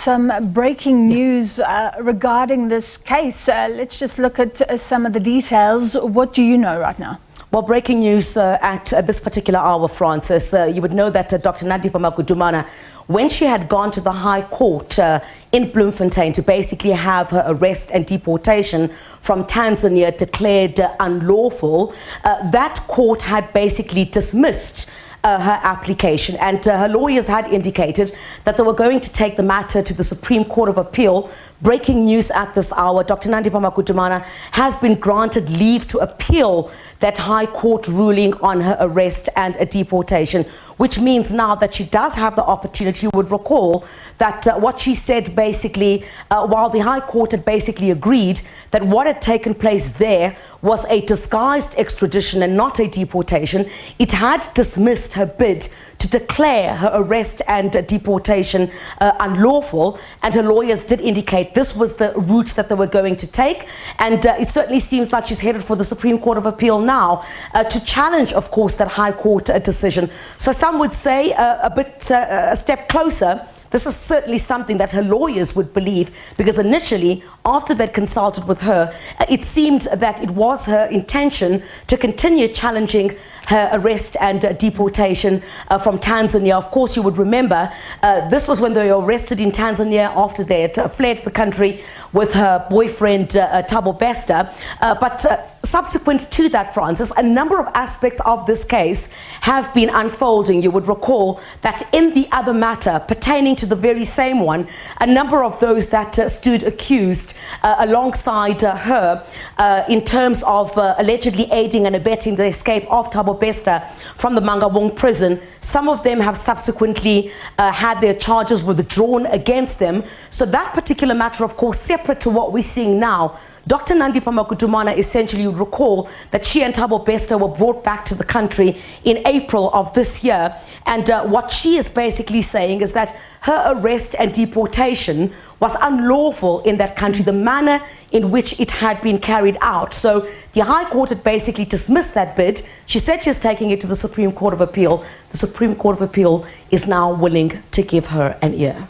some breaking news regarding this case. Let's just look at some of the details. What do you know right now? Well, breaking news at this particular hour, Francis. You would know that Dr. Magudumana, when she had gone to the High Court in Bloemfontein to basically have her arrest and deportation from Tanzania declared unlawful, that court had basically dismissed her application, and her lawyers had indicated that they were going to take the matter to the Supreme Court of Appeal. Breaking news at this hour, Dr. Magudumana has been granted leave to appeal that High Court ruling on her arrest and a deportation, which means now that she does have the opportunity. You would recall that what she said basically, while the High Court had basically agreed that what had taken place there was a disguised extradition and not a deportation, it had dismissed her bid to declare her arrest and deportation unlawful, and her lawyers did indicate this was the route that they were going to take, and it certainly seems like she's headed for the Supreme Court of Appeal now to challenge, of course, that High Court decision. So some would say a step closer. This is certainly something that her lawyers would believe, because initially, after they'd consulted with her, it seemed that it was her intention to continue challenging her arrest and deportation from Tanzania. Of course, you would remember, this was when they were arrested in Tanzania after they had fled the country with her boyfriend, Thabo Bester. But subsequent to that, Francis, a number of aspects of this case have been unfolding. You would recall that in the other matter pertaining to the very same one, a number of those that stood accused alongside her in terms of allegedly aiding and abetting the escape of Thabo Bester from the Mangaung prison, some of them have subsequently had their charges withdrawn against them. So that particular matter, of course, separate to what we're seeing now, Dr. Magudumana, essentially, you would recall that she and Thabo Bester were brought back to the country in April of this year. And what she is basically saying is that her arrest and deportation was unlawful in that country, the manner in which it had been carried out. So the High Court had basically dismissed that bid. She said she's taking it to the Supreme Court of Appeal. The Supreme Court of Appeal is now willing to give her an ear.